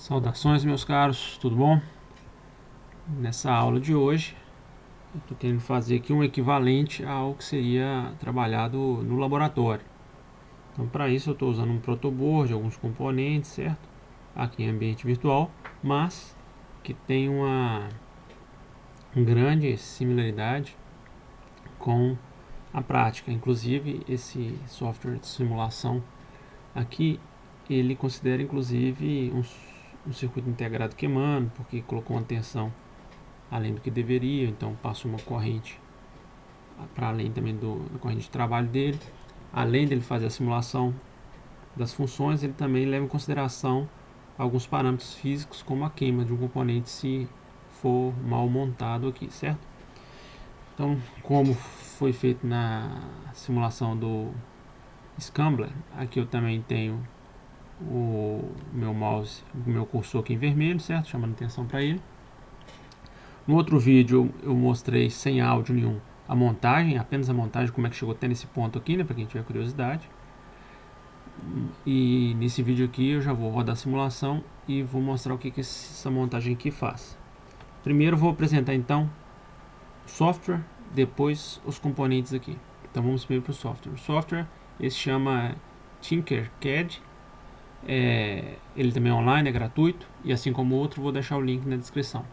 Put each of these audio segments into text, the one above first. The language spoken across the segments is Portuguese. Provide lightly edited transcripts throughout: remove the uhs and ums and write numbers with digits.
Saudações, meus caros, tudo bom? Nessa aula de hoje eu estou querendo fazer aqui um equivalente ao que seria trabalhado no laboratório. Então, para isso eu estou usando um protoboard, alguns componentes, certo? Aqui em ambiente virtual, mas que tem uma grande similaridade com a prática. Inclusive, esse software de simulação aqui, ele considera inclusive um circuito integrado queimando, porque colocou uma tensão além do que deveria, então passa uma corrente para além também da corrente de trabalho dele. Além dele fazer a simulação das funções, ele também leva em consideração alguns parâmetros físicos, como a queima de um componente se for mal montado aqui, certo? Então, como foi feito na simulação do Scambler, aqui eu também tenho o meu mouse, o meu cursor aqui em vermelho, certo? Chamando atenção para ele. No outro vídeo eu mostrei sem áudio nenhum a montagem, apenas a montagem, como é que chegou até nesse ponto aqui, né? Para quem tiver curiosidade. E nesse vídeo aqui eu já vou rodar a simulação e vou mostrar o que essa montagem aqui faz. Primeiro eu vou apresentar então o software, depois os componentes aqui. Então vamos primeiro para o software. O software, esse chama Tinkercad. Ele também é online, é gratuito, e assim como o outro, vou deixar o link na descrição.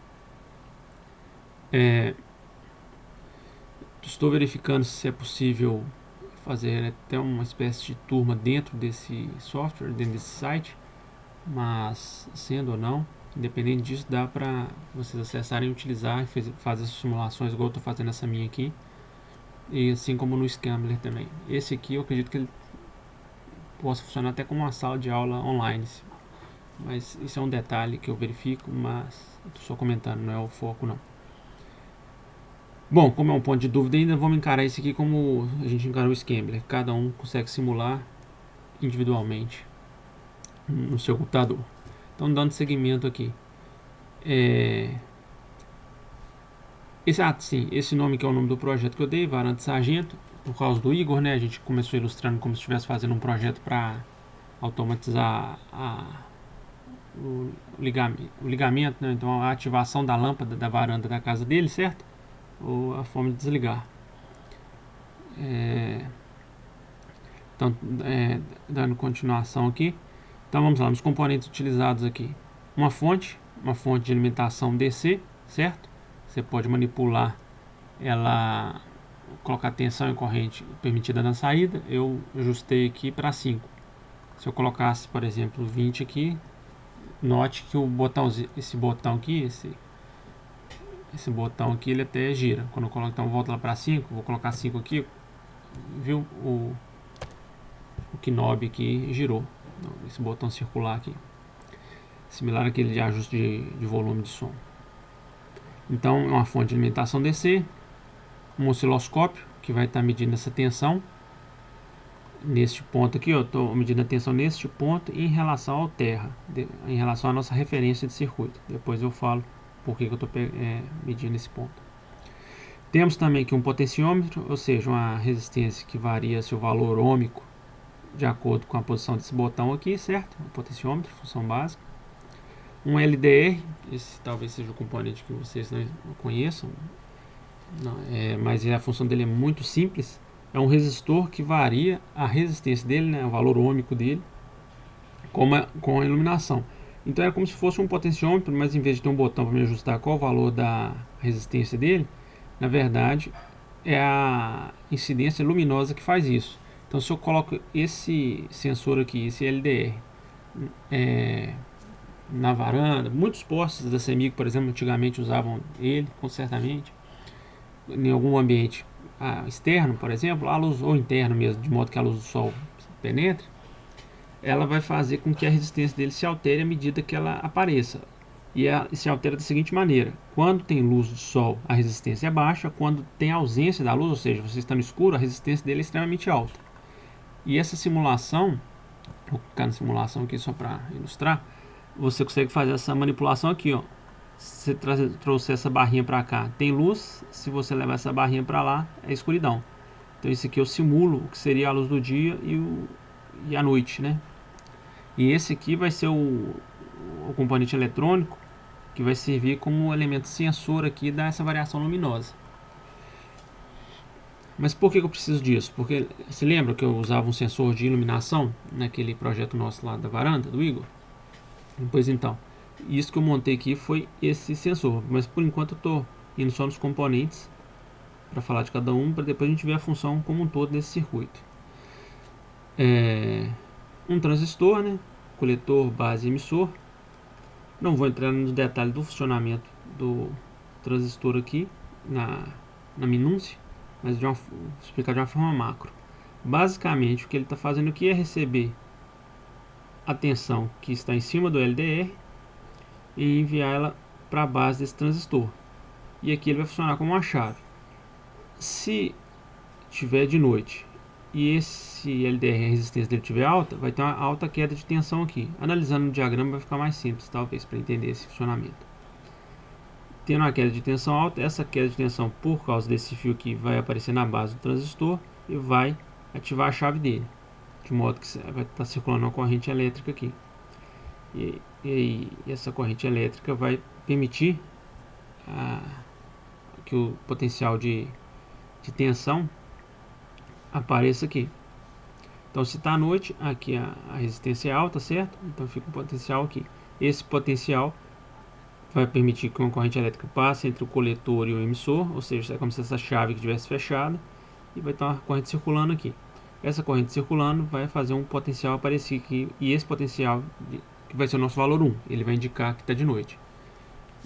Estou verificando se é possível fazer até uma espécie de turma dentro desse software, dentro desse site, mas sendo ou não, independente disso, dá para vocês acessarem e utilizar e fazer as simulações igual eu estou fazendo essa minha aqui, e assim como no Scambler também. Esse aqui eu acredito que ele possa funcionar até como uma sala de aula online, mas isso é um detalhe que eu verifico, mas estou só comentando, não é o foco não. Bom, como é um ponto de dúvida ainda, vamos encarar isso aqui como a gente encarou o Scambler. Cada um consegue simular individualmente no seu computador. Então, dando seguimento aqui. Esse nome que é o nome do projeto que eu dei, Varanda Sargento, por causa do Igor, né? A gente começou ilustrando como se estivesse fazendo um projeto para automatizar o ligamento, né? Então a ativação da lâmpada da varanda da casa dele, certo? Ou a forma de desligar. Então, dando continuação aqui. Então vamos lá, nos componentes utilizados aqui. Uma fonte de alimentação DC, certo? Você pode manipular ela, colocar tensão e corrente permitida na saída. Eu ajustei aqui para 5. Se eu colocasse, por exemplo, 20 aqui, note que o botão, esse botão aqui, esse botão aqui, ele até gira. Quando eu coloco, então, volto lá para 5, vou colocar 5 aqui, viu? O knob aqui girou, esse botão circular aqui, similar àquele de ajuste de volume de som. Então, é uma fonte de alimentação DC, um osciloscópio que vai estar medindo essa tensão neste ponto aqui, eu estou medindo a tensão neste ponto em relação ao terra, em relação à nossa referência de circuito. Depois eu falo por que eu estou medindo esse ponto. Temos também aqui um potenciômetro, ou seja, uma resistência que varia seu valor ohmico de acordo com a posição desse botão aqui, certo? O potenciômetro, função básica. Um LDR, esse talvez seja o componente que vocês não conheçam, mas a função dele é muito simples. É um resistor que varia a resistência dele, né, o valor ohmico dele, com a iluminação. Então é como se fosse um potenciômetro, mas em vez de ter um botão para me ajustar qual o valor da resistência dele, na verdade é a incidência luminosa que faz isso. Então se eu coloco esse sensor aqui, esse LDR, na varanda, muitos postes da CEMIG, por exemplo, antigamente usavam ele, certamente, em algum ambiente externo, por exemplo, a luz, ou interno mesmo, de modo que a luz do sol penetre, ela vai fazer com que a resistência dele se altere à medida que ela apareça. E se altera da seguinte maneira: quando tem luz do sol, a resistência é baixa; quando tem ausência da luz, ou seja, você está no escuro, a resistência dele é extremamente alta. E essa simulação, vou clicar na simulação aqui só para ilustrar, você consegue fazer essa manipulação aqui, ó. Se você trouxer essa barrinha para cá, tem luz; se você levar essa barrinha para lá, é escuridão. Então isso aqui eu simulo o que seria a luz do dia e a noite, né? E esse aqui vai ser o componente eletrônico que vai servir como elemento sensor aqui dessa variação luminosa. Mas por que eu preciso disso? Porque se lembra que eu usava um sensor de iluminação naquele projeto nosso lá da varanda, do Igor? Pois então, isso que eu montei aqui foi esse sensor, mas por enquanto eu estou indo só nos componentes para falar de cada um, para depois a gente ver a função como um todo desse circuito. Um transistor, né? Coletor, base e emissor. Não vou entrar nos detalhes do funcionamento do transistor aqui na minúcia, mas vou explicar de uma forma macro. Basicamente o que ele está fazendo aqui é receber a tensão que está em cima do LDR e enviar ela para a base desse transistor. E aqui ele vai funcionar como uma chave. Se tiver de noite e esse LDR, a resistência dele estiver alta, vai ter uma alta queda de tensão aqui. Analisando no diagrama vai ficar mais simples, talvez, para entender esse funcionamento. Tendo uma queda de tensão alta, essa queda de tensão por causa desse fio aqui vai aparecer na base do transistor e vai ativar a chave dele, de modo que vai estar circulando uma corrente elétrica aqui. E essa corrente elétrica vai permitir que o potencial de tensão apareça aqui. Então se está à noite, aqui a resistência é alta, certo? Então fica um potencial aqui. Esse potencial vai permitir que uma corrente elétrica passe entre o coletor e o emissor, ou seja, é como se essa chave que estivesse fechada e vai estar uma corrente circulando aqui. Essa corrente circulando vai fazer um potencial aparecer aqui, e esse potencial que vai ser o nosso valor 1, ele vai indicar que está de noite.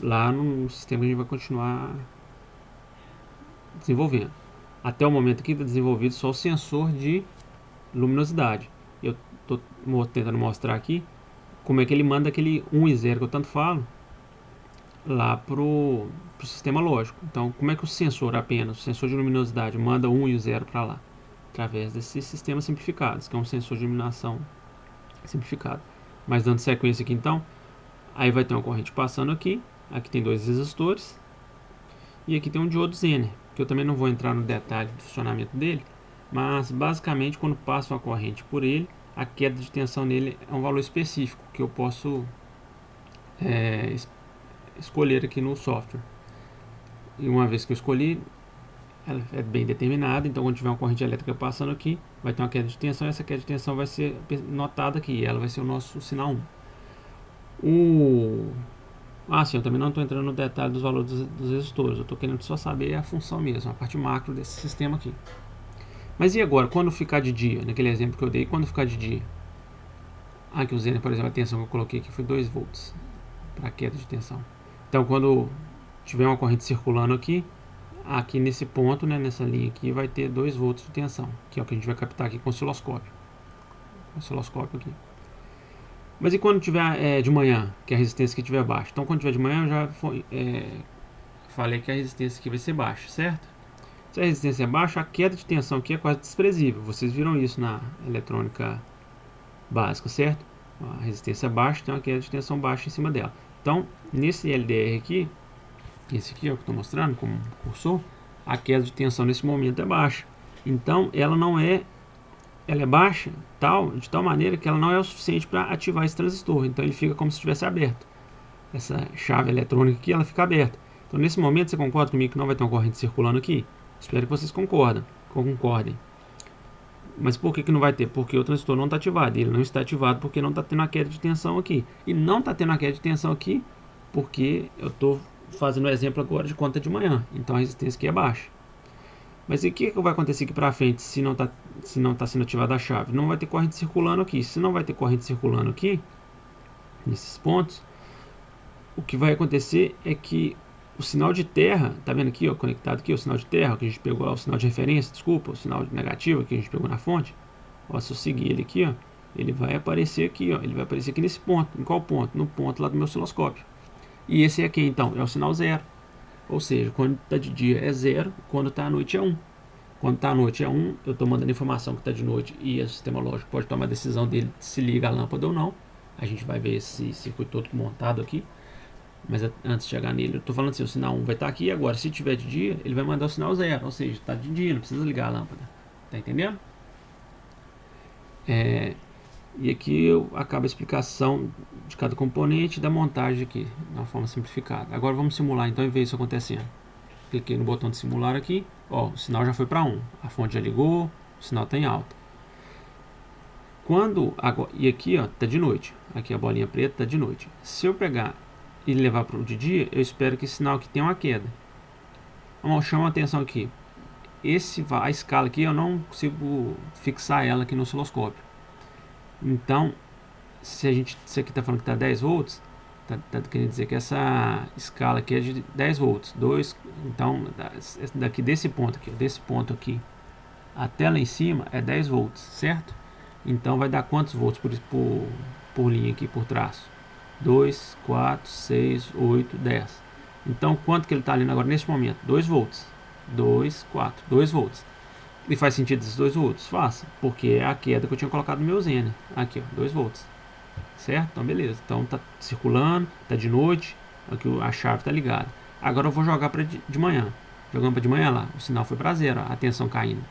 Lá no sistema a gente vai continuar desenvolvendo. Até o momento aqui está desenvolvido só o sensor de luminosidade. Eu estou tentando mostrar aqui como é que ele manda aquele 1 e 0 que eu tanto falo lá pro sistema lógico. Então, como é que o sensor apenas, o sensor de luminosidade, manda 1 e o 0 para lá? Através desses sistemas simplificados, que é um sensor de iluminação simplificado. Mas dando sequência aqui então, aí vai ter uma corrente passando aqui. Aqui tem dois resistores e aqui tem um diodo Zener, que eu também não vou entrar no detalhe do funcionamento dele, mas basicamente quando passa uma corrente por ele, a queda de tensão nele é um valor específico que eu posso escolher aqui no software. E uma vez que eu escolhi, ela é bem determinada, então quando tiver uma corrente elétrica passando aqui, vai ter uma queda de tensão, e essa queda de tensão vai ser notada aqui, e ela vai ser o nosso sinal 1. Sim, eu também não estou entrando no detalhe dos valores dos resistores, eu estou querendo só saber a função mesmo, a parte macro desse sistema aqui. Mas e agora, quando ficar de dia, naquele exemplo que eu dei, quando ficar de dia? Aqui o Zener, por exemplo, a tensão que eu coloquei aqui foi 2 volts para a queda de tensão. Então quando tiver uma corrente circulando aqui nesse ponto, né, nessa linha aqui, vai ter 2 volts de tensão, que é o que a gente vai captar aqui com o osciloscópio. Aqui. Mas e quando tiver de manhã, que a resistência aqui estiver baixa? Então quando tiver de manhã eu já falei que a resistência aqui vai ser baixa, certo? Se a resistência é baixa, a queda de tensão aqui é quase desprezível. Vocês viram isso na eletrônica básica, certo? A resistência é baixa, tem uma queda de tensão baixa em cima dela. Então, nesse LDR aqui, esse aqui é o que eu estou mostrando como cursor, a queda de tensão nesse momento é baixa. Então, ela é baixa de tal maneira que ela não é o suficiente para ativar esse transistor. Então, ele fica como se estivesse aberto. Essa chave eletrônica aqui, ela fica aberta. Então, nesse momento, você concorda comigo que não vai ter uma corrente circulando aqui? Espero que vocês concordem. Mas por que não vai ter? Porque o transistor não está ativado. Ele não está ativado porque não está tendo a queda de tensão aqui. E não está tendo a queda de tensão aqui porque eu estou fazendo o exemplo agora de quando está de manhã. Então a resistência aqui é baixa. Mas e o que vai acontecer aqui para frente se não está sendo ativada a chave? Não vai ter corrente circulando aqui. Se não vai ter corrente circulando aqui, nesses pontos, o que vai acontecer é que o sinal de terra, tá vendo aqui, ó, conectado aqui, o sinal de terra que a gente pegou, o sinal de referência, desculpa, o sinal negativo que a gente pegou na fonte, ó, se eu seguir ele aqui, ó, ele vai aparecer aqui, ó, ele vai aparecer aqui nesse ponto. Em qual ponto? No ponto lá do meu osciloscópio. E esse aqui, então, é o sinal 0. Ou seja, quando está de dia é 0, quando está à noite é 1. Quando está à noite é 1, eu estou mandando informação que está de noite e o sistema lógico pode tomar a decisão dele se liga a lâmpada ou não. A gente vai ver esse circuito todo montado aqui. Mas antes de chegar nele, eu estou falando assim, o sinal 1 vai estar aqui, agora se tiver de dia, ele vai mandar o sinal 0, ou seja, está de dia, não precisa ligar a lâmpada. Tá entendendo? E aqui acaba a explicação de cada componente da montagem aqui, de uma forma simplificada. Agora vamos simular então e ver isso acontecendo. Cliquei no botão de simular aqui, ó, o sinal já foi para 1, a fonte já ligou, o sinal está em alta. E aqui ó, tá de noite, aqui a bolinha preta tá de noite. Se eu pegar e levar para o de dia, eu espero que esse sinal aqui tenha uma queda. Vamos chamar a atenção aqui, a escala aqui eu não consigo fixar ela aqui no osciloscópio. Então, se aqui está falando que está 10 volts, tá querendo dizer que essa escala aqui é de 10 volts. Então, daqui desse ponto aqui, até lá em cima é 10 volts, certo? Então, vai dar quantos volts por linha aqui, por traço? 2, 4, 6, 8, 10. Então, quanto que ele está ali agora nesse momento? 2 volts. 2, 4, 2 volts. E faz sentido esses 2 volts? Faça, porque é a queda que eu tinha colocado no meu Zener. Aqui, ó, 2 volts. Certo? Então, beleza. Então, tá circulando, tá de noite, aqui a chave tá ligada. Agora eu vou jogar para de manhã. Jogando para de manhã lá, o sinal foi para 0, ó, a tensão caindo.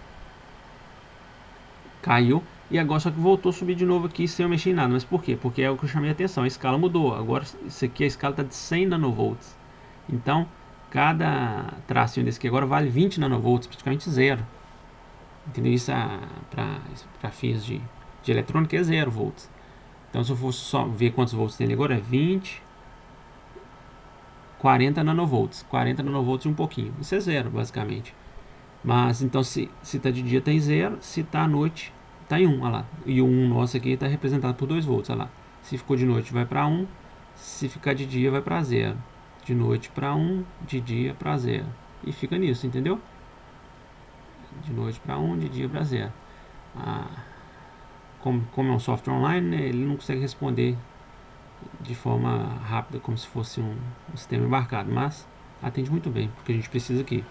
Caiu, e agora só que voltou a subir de novo aqui sem eu mexer em nada. Mas por quê? Porque é o que eu chamei a atenção, a escala mudou. Agora, isso aqui, a escala tá de 100 nanovolts. Então, cada tracinho desse aqui agora vale 20 nanovolts, praticamente zero. Entendeu? Isso para fins de eletrônica é 0 volts. Então, se eu for só ver quantos volts tem ali agora, é 20, 40 nanovolts. 40 nanovolts e um pouquinho. Isso é zero, basicamente. Mas, então, se está de dia, tem 0. Se está à noite, está em 1. Olha lá. E o 1 nosso aqui está representado por 2 volts. Olha lá. Se ficou de noite, vai para 1. Se ficar de dia, vai para 0. De noite para 1, de dia para 0. E fica nisso, entendeu? De noite para 1, de dia para 0. Como é um software online, né, ele não consegue responder de forma rápida, como se fosse um sistema embarcado, mas atende muito bem, porque a gente precisa aqui.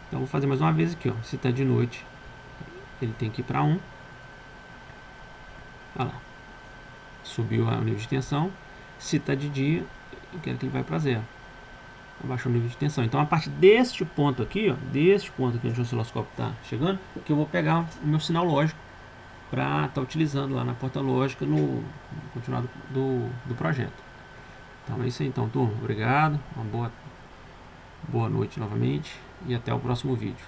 Então vou fazer mais uma vez aqui, ó. Se está de noite, ele tem que ir para 1. Olha lá, subiu o nível de tensão. Se está de dia, eu quero que ele vai para 0. Abaixou o nível de tensão. Então a partir deste ponto aqui, ó, deste ponto aqui onde o osciloscópio está chegando, que eu vou pegar o meu sinal lógico para estar utilizando lá na porta lógica no continuado do projeto. Então é isso aí então, turma. Obrigado, uma boa noite novamente e até o próximo vídeo.